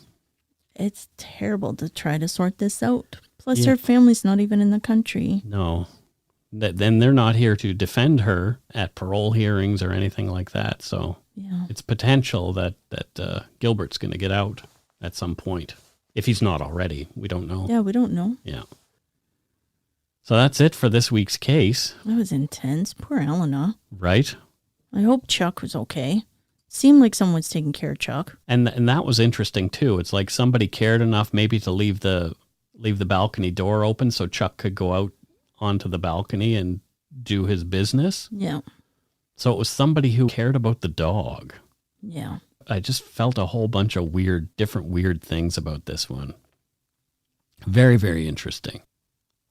It's terrible to try to sort this out. Plus her family's not even in the country. No. Then they're not here to defend her at parole hearings or anything like that. So it's potential that Gilbert's going to get out at some point. If he's not already, we don't know. Yeah, we don't know. Yeah. So that's it for this week's case. That was intense. Poor Elena. Right? I hope Chuck was okay. Seemed like someone was taking care of Chuck. And that was interesting too. It's like somebody cared enough maybe to leave the balcony door open so Chuck could go out onto the balcony and do his business. Yeah. So it was somebody who cared about the dog. Yeah. I just felt a whole bunch of different weird things about this one. Very, very interesting.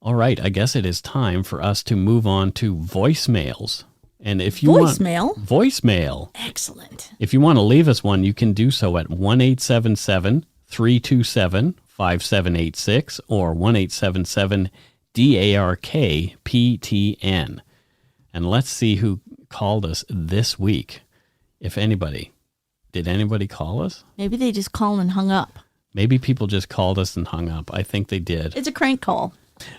All right, I guess it is time for us to move on to voicemails. And if you voicemail. Excellent. If you want to leave us one, you can do so at 1-877-327-5786 or 1-877-DARK-PTN. And let's see who called us this week. If anybody. Did anybody call us? Maybe they just called and hung up. Maybe people just called us and hung up. I think they did. It's a crank call.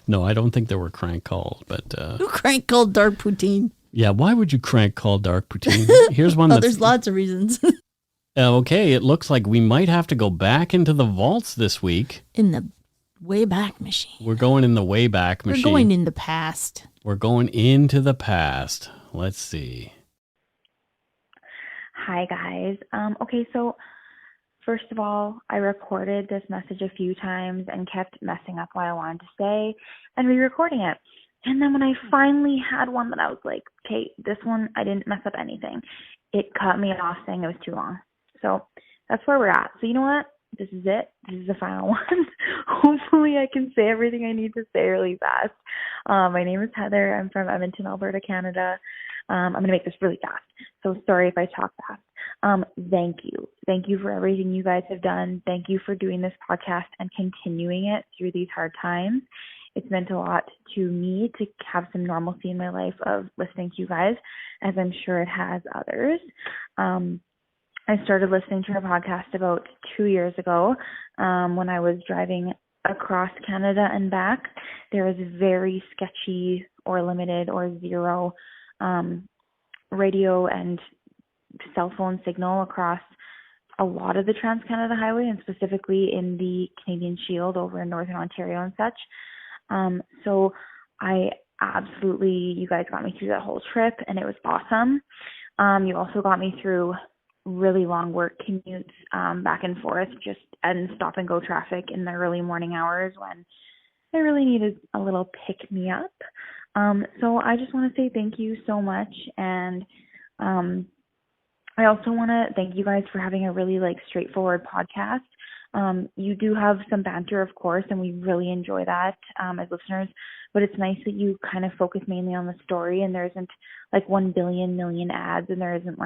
No, I don't think there were crank calls, but... Who crank called Dark Poutine? Yeah, why would you crank call Dark Poutine? Here's one that's... There's lots of reasons. Okay, it looks like we might have to go back into the vaults this week. In the Wayback Machine. We're going in the Wayback Machine. We're going in the past. We're going into the past. Let's see. Hi, guys. Okay, so first of all, I recorded this message a few times and kept messing up what I wanted to say and re-recording it. And then when I finally had one that I was like, okay, this one, I didn't mess up anything, it cut me off saying it was too long. So that's where we're at. So you know what? This is it. This is the final one. Hopefully I can say everything I need to say really fast. My name is Heather. I'm from Edmonton, Alberta, Canada. I'm going to make this really fast. So sorry if I talk fast. Thank you. Thank you for everything you guys have done. Thank you for doing this podcast and continuing it through these hard times. It's meant a lot to me to have some normalcy in my life of listening to you guys, as I'm sure it has others. I started listening to your podcast about 2 years ago when I was driving across Canada and back. There was very sketchy or limited or zero radio and cell phone signal across a lot of the Trans-Canada Highway, and specifically in the Canadian Shield over in Northern Ontario and such. So I absolutely, you guys got me through that whole trip and it was awesome. You also got me through really long work commutes back and forth, just and stop and go traffic in the early morning hours when I really needed a little pick me up. So I just want to say thank you so much. And I also want to thank you guys for having a really straightforward podcast. You do have some banter, of course, and we really enjoy that as listeners, but it's nice that you kind of focus mainly on the story and there isn't 1 billion million ads and there isn't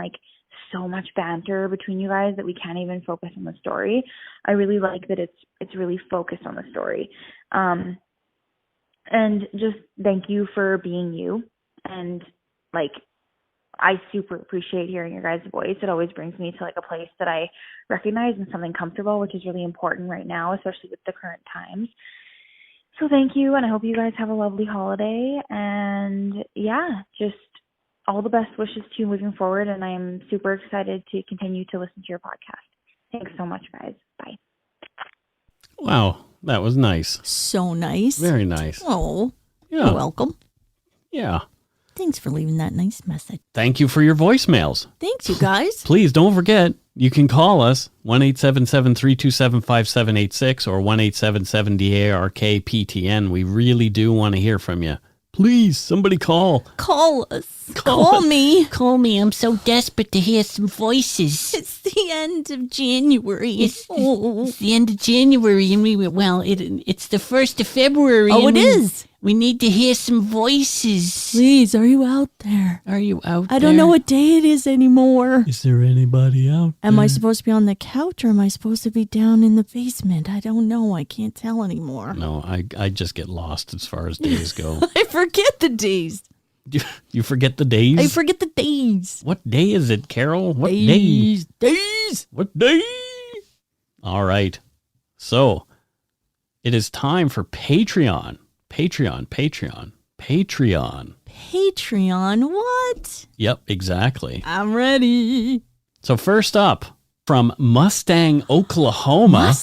so much banter between you guys that we can't even focus on the story. I really like that it's really focused on the story. And just thank you for being you. And I super appreciate hearing your guys' voice. It always brings me to a place that I recognize and something comfortable, which is really important right now, especially with the current times. So thank you, and I hope you guys have a lovely holiday. And yeah, just all the best wishes to you moving forward, and I'm super excited to continue to listen to your podcast. Thanks so much, guys. Bye. Wow, that was nice. So nice. Very nice. Oh, yeah. You're welcome. Yeah. Thanks for leaving that nice message. Thank you for your voicemails. Thanks, you guys. Please don't forget, you can call us 1-877-327-5786 or 1-877-DARK-PTN. We really do want to hear from you. Please, somebody call. Call us. Call me. Call me. I'm so desperate to hear some voices. It's the end of January. It's the end of January, and it's the 1st of February. Oh, it is. We need to hear some voices. Please, are you out there? Are you out there? I don't know what day it is anymore. Is there anybody out there? Am I supposed to be on the couch or am I supposed to be down in the basement? I don't know. I can't tell anymore. No, I just get lost as far as days go. I forget the days. You forget the days? I forget the days. What day is it, Carol? What days? day? Days. What day? All right. So, it is time for Patreon. Patreon. Patreon, what? Yep, exactly. I'm ready. So first up, from Mustang, Oklahoma.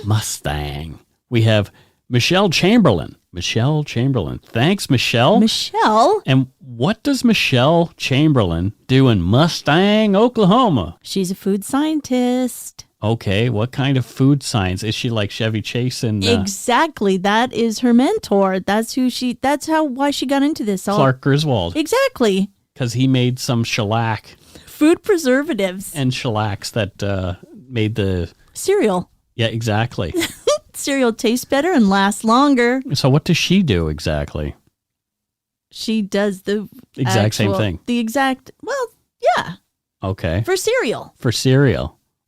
Mustang. We have Michelle Chamberlain. Thanks, Michelle. Michelle? And what does Michelle Chamberlain do in Mustang, Oklahoma? She's a food scientist. Okay, what kind of food science? Is she like Chevy Chase and... Exactly, that is her mentor. That's why she got into this. Clark Griswold. Exactly. Because he made some shellac. Food preservatives. And shellacks that made the... cereal. Yeah, exactly. Cereal tastes better and lasts longer. So what does she do exactly? She does the... same thing. Yeah. Okay. For cereal.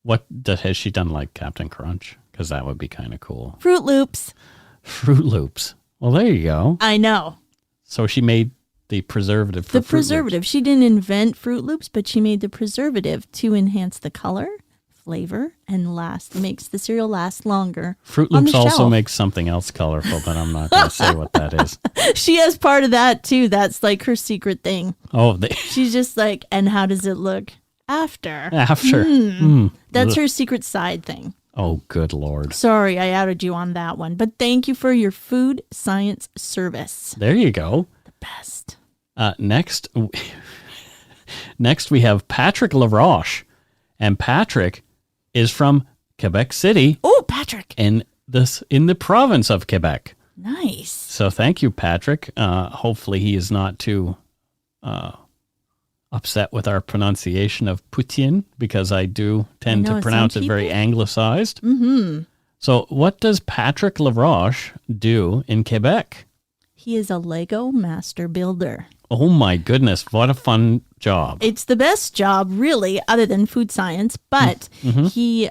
What has she done, like Captain Crunch? Because that would be kind of cool. Fruit Loops. Well, there you go. I know. So she made The preservative for The Fruit preservative. She didn't invent Fruit Loops, but she made the preservative to enhance the color, flavor, and makes the cereal last longer. Fruit on Loops the also shelf. makes something else colorful, but I'm not going to say what that is. She has part of that too. That's like her secret thing. Oh, She's just like, and how does it look after? after. That's Ugh. her secret side thing. Oh, good Lord. Sorry, I outed you on that one, but thank you for your food science service. There you go. The best. Next we have Patrick LaRoche. And Patrick is from Quebec City Oh, Patrick. in the province of Quebec. Nice. So thank you, Patrick. Hopefully he is not too upset with our pronunciation of Poutine, because I do tend I know, to pronounce some it very people- anglicized. Mm-hmm. So what does Patrick LaRoche do in Quebec? He is a Lego master builder. Oh my goodness, what a fun job. It's the best job, really, other than food science, but he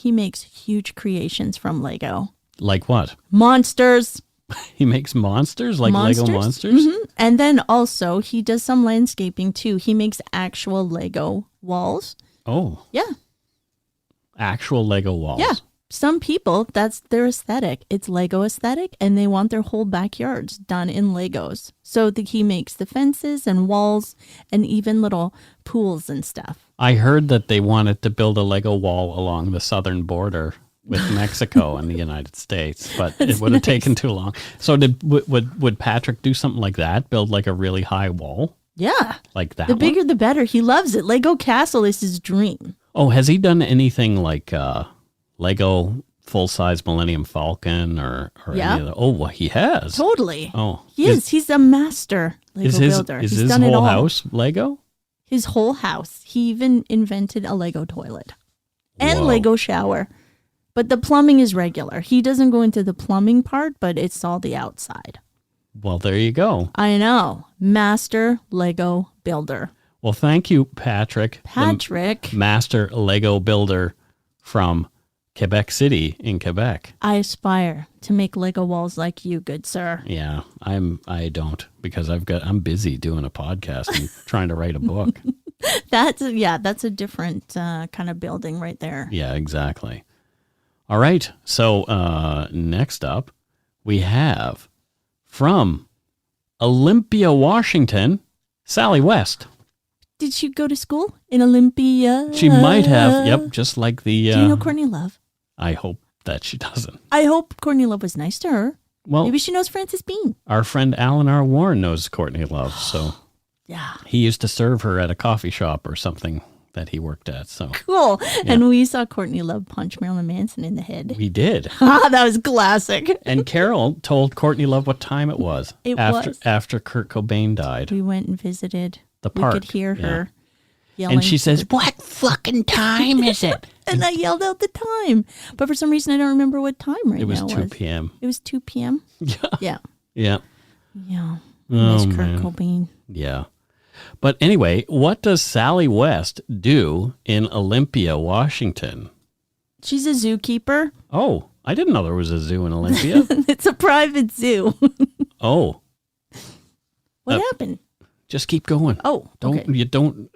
makes huge creations from Lego. Like what? Monsters. He makes monsters, like Lego monsters? Mhm. And then also he does some landscaping too. He makes actual Lego walls. Oh, Yeah. actual Lego walls. Yeah. Some people, that's their aesthetic. It's Lego aesthetic, and they want their whole backyards done in Legos. So he makes the fences and walls and even little pools and stuff. I heard that they wanted to build a Lego wall along the southern border with Mexico and the United States, but it would have taken too long. So would Patrick do something like that? Build like a really high wall Yeah. like that? The one? bigger the better. He loves it. Lego Castle is his dream. Oh, has he done anything like Lego full-size Millennium Falcon or Yeah. any of the? Oh, well, he has. Totally. Oh, He is. He's a master Lego builder. Is He's his done it whole all. house Lego? His whole house. He even invented a Lego toilet and Whoa. Lego shower. But the plumbing is regular. He doesn't go into the plumbing part, but it's all the outside. Well, there you go. I know. Master Lego builder. Well, thank you, Patrick. the Patrick, master Lego builder from Quebec City in Quebec. I aspire to make Lego walls like you, good sir. Yeah, I don't, because I'm busy doing a podcast and trying to write a book. That's a different kind of building right there. Yeah, exactly. All right. So next up, we have from Olympia, Washington, Sally West. Did she go to school in Olympia? She might have. Yep, just like the. Do you know Courtney Love? I hope that she doesn't. I hope Courtney Love was nice to her. Well, Maybe she knows Frances Bean. our friend Alan R. Warren knows Courtney Love, so Yeah. he used to serve her at a coffee shop or something that he worked at. So Cool. And we saw Courtney Love punch Marilyn Manson in the head. we did. That was classic. And Carol told Courtney Love what time it was. It after was. after Kurt Cobain died. We went and visited. The We park, could hear yeah. her yelling. And she says, What fucking time is it? and I yelled out the time. But for some reason, I don't remember what time right it was now 2 p.m. It was 2 p.m.? Yeah. Yeah. Yeah. Yeah. Oh, Miss Kurt man. Cobain. Yeah. But anyway, what does Sally West do in Olympia, Washington? She's a zookeeper. Oh, I didn't know there was a zoo in Olympia. It's a private zoo. Oh, What happened? just keep going. Oh, Don't okay. you don't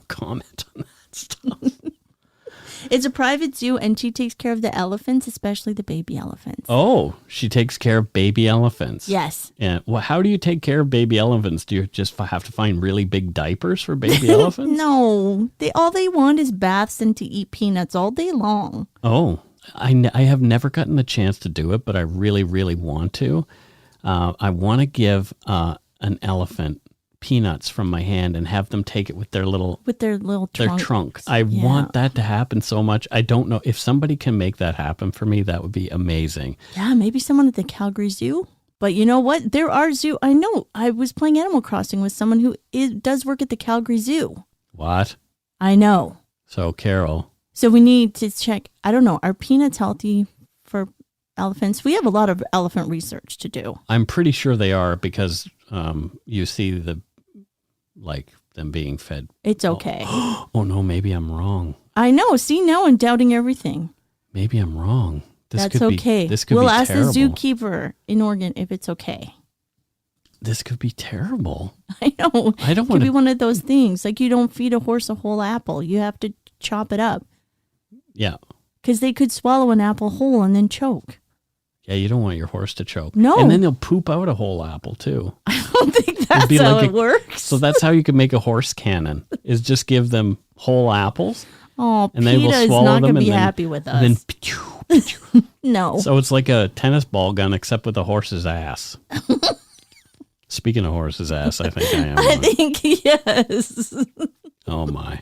comment on that stuff. It's a private zoo, and she takes care of the elephants, especially the baby elephants. Oh, she takes care of baby elephants. Yes. Yeah. Well, how do you take care of baby elephants? Do you just have to find really big diapers for baby elephants? No, all they want is baths and to eat peanuts all day long. Oh, I have never gotten the chance to do it, but I really, really want to. I want to give an elephant peanuts from my hand and have them take it with their little trunk. I Yeah. want that to happen so much. I don't know if somebody can make that happen for me. That would be amazing. Yeah, maybe someone at the Calgary Zoo. But you know what? There are zoo. I know. I was playing Animal Crossing with someone who does work at the Calgary Zoo. What? I know. So, Carol. So we need to check. I don't know. Are peanuts healthy for elephants? We have a lot of elephant research to do. I'm pretty sure they are because you see them being fed. It's okay. Oh no, maybe I'm wrong. I know. See, now I'm doubting everything. Maybe I'm wrong. This That's could okay. This could we'll be ask terrible. the zookeeper in Oregon if it's okay. this could be terrible. I know. I don't It could want be to. one of those things. Like you don't feed a horse a whole apple. You have to chop it up. Yeah. Because they could swallow an apple whole and then choke. Yeah, you don't want your horse to choke. No. And then they'll poop out a whole apple too. I don't think that's be how like it works. So that's how you can make a horse cannon, is just give them whole apples. Oh, And they will PETA is swallow not going them to be and then- happy with And then, us. No. so it's like a tennis ball gun, except with a horse's ass. Speaking of horse's ass, I think I am. I think yes. Oh my.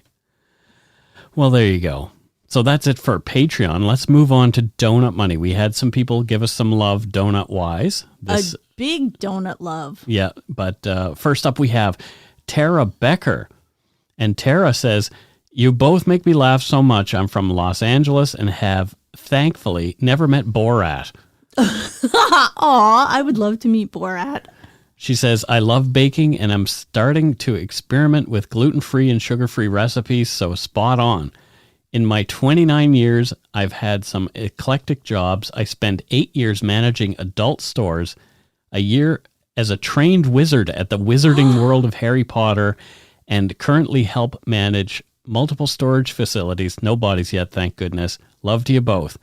Well, there you go. So that's it for Patreon. Let's move on to donut money. We had some people give us some love donut wise. A big donut love. Yeah, but first up we have Tara Becker. And Tara says, "You both make me laugh so much. I'm from Los Angeles and have, thankfully, never met Borat." Aw, I would love to meet Borat. She says, "I love baking and I'm starting to experiment with gluten-free and sugar-free recipes, so spot on. In my 29 years, I've had some eclectic jobs. I spent 8 years managing adult stores, a year as a trained wizard at the Wizarding World of Harry Potter, and currently help manage multiple storage facilities. No bodies yet, thank goodness. Love to you both."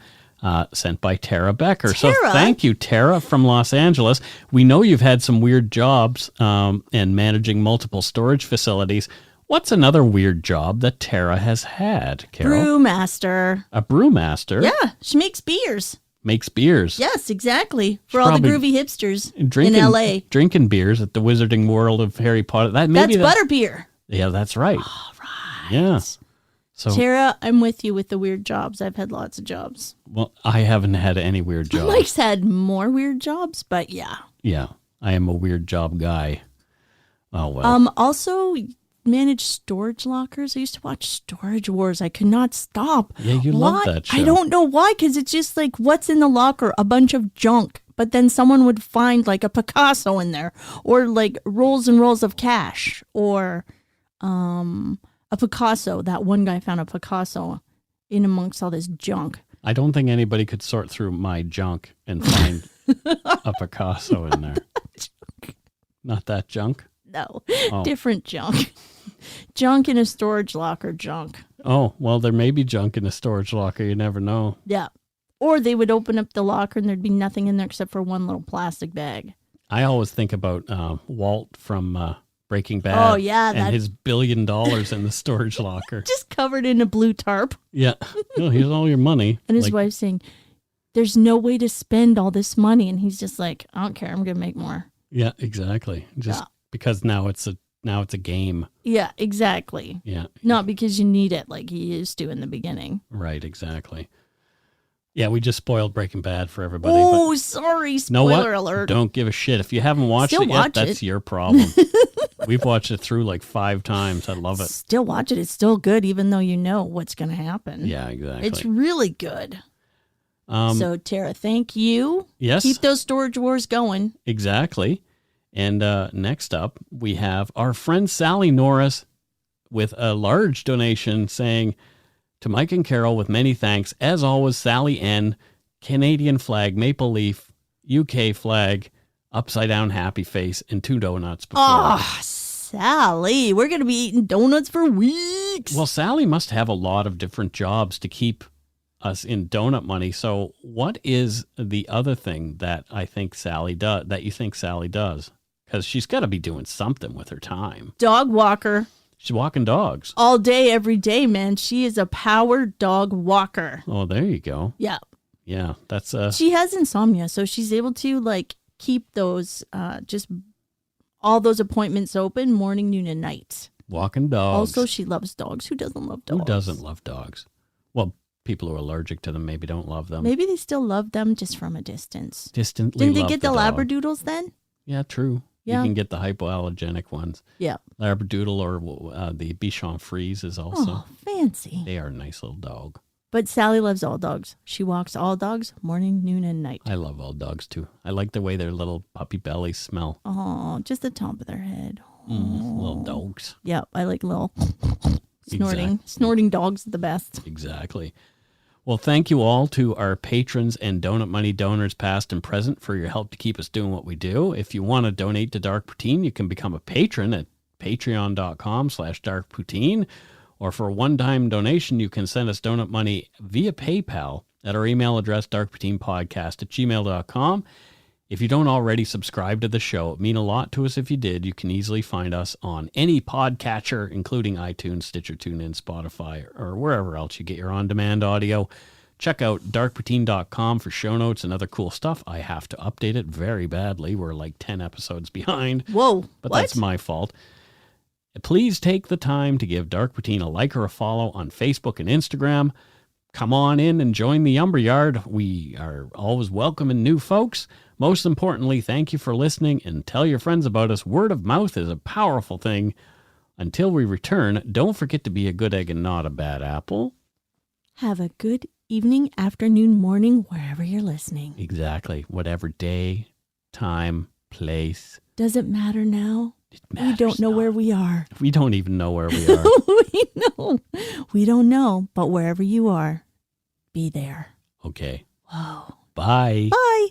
Sent by Tara Becker. So Tara? thank you, Tara from Los Angeles. We know you've had some weird jobs and managing multiple storage facilities. What's another weird job that Tara has had, Carol? Brewmaster. A brewmaster? Yeah, she makes beers. Makes beers. Yes, exactly. For all the probably groovy hipsters Drinking, in LA. Drinking beers at the Wizarding World of Harry Potter. That's butterbeer. Yeah, that's right. All right. Yeah. So, Tara, I'm with you with the weird jobs. I've had lots of jobs. well, I haven't had any weird jobs. Mike's had more weird jobs, but yeah. Yeah, I am a weird job guy. Oh, well. Also manage storage lockers. I used to watch Storage Wars. I could not stop. Yeah, you love that show. I don't know why, because it's just like, what's in the locker? A bunch of junk. But then someone would find like a Picasso in there, or like rolls and rolls of cash, or a Picasso. That one guy found a Picasso in amongst all this junk. I don't think anybody could sort through my junk and find a Picasso in there. Not that junk? No, Oh. different junk. Junk in a storage locker junk. Oh, well, there may be junk in a storage locker. You never know. Yeah. Or they would open up the locker and there'd be nothing in there except for one little plastic bag. I always think about Walt from Breaking Bad. Oh, yeah, And that- his $1 billion in the storage locker. Just covered in a blue tarp. Yeah. Oh, here's all your money. And his Like, wife's saying, there's no way to spend all this money. And he's just like, I don't care. I'm going to make more. Yeah, exactly. Just Yeah. because now it's a game. Yeah, exactly. Yeah. Not because you need it like you used to in the beginning. Right, exactly. Yeah, we just spoiled Breaking Bad for everybody. Oh, sorry. but know what? Spoiler alert. Don't give a shit. If you haven't watched Still it yet, watch that's it. your problem. We've watched it through like 5 times. I love it. Still watch it. It's still good, even though you know what's going to happen. Yeah, exactly. It's really good. So, Tara, thank you. yes, Keep those storage wars going. exactly. And next up, we have our friend Sally Norris with a large donation saying, "To Mike and Carol, with many thanks. As always, Sally N. Canadian flag, maple leaf, UK flag, upside down happy face, and 2 donuts before." Oh, Sally, we're going to be eating donuts for weeks. Well, Sally must have a lot of different jobs to keep us in donut money. So what is the other thing that I think Sally does, that you think Sally does? Because she's got to be doing something with her time. Dog walker She's walking dogs. all day, every day, man. She is a power dog walker. Oh, there you go. Yeah. Yeah, that's She has insomnia, so she's able to like keep those just all those appointments open morning, noon, and night. walking dogs. Also, she loves dogs. Who doesn't love dogs? Who doesn't love dogs? Well, people who are allergic to them maybe don't love them. Maybe they still love them just from a distance. Distantly Didn't they love get the dog. Labradoodles then? Yeah, true. Yeah. You can get the hypoallergenic ones. Yeah. Labradoodle or the Bichon Frise is also. Oh, fancy. They are a nice little dog. But Sally loves all dogs. She walks all dogs morning, noon, and night. I love all dogs too. I like the way their little puppy bellies smell. Oh, just the top of their head. Little dogs. Yeah, I like little snorting. Snorting dogs are the best. Exactly. Well, thank you all to our patrons and Donut Money donors past and present for your help to keep us doing what we do. If you want to donate to Dark Poutine, you can become a patron at patreon.com/darkpoutine. Or for a one-time donation, you can send us donut money via PayPal at our email address, darkpoutine.podcast@gmail.com. If you don't already subscribe to the show, it mean a lot to us if you did. You can easily find us on any podcatcher, including iTunes, Stitcher, TuneIn, Spotify, or wherever else you get your on-demand audio. Check out darkpoutine.com for show notes and other cool stuff. I have to update it very badly. We're like 10 episodes behind. Whoa, But what? that's my fault. Please take the time to give Dark Poutine a like or a follow on Facebook and Instagram. Come on in and join the Umberyard. We are always welcoming new folks. Most importantly, thank you for listening and tell your friends about us. Word of mouth is a powerful thing. Until we return, don't forget to be a good egg and not a bad apple. Have a good evening, afternoon, morning, wherever you're listening. Exactly. Whatever day, time, place. Does it matter now? It We matters don't know not. where we are. We don't even know where we are. We don't know, but wherever you are, be there. Okay. Whoa. Bye. Bye.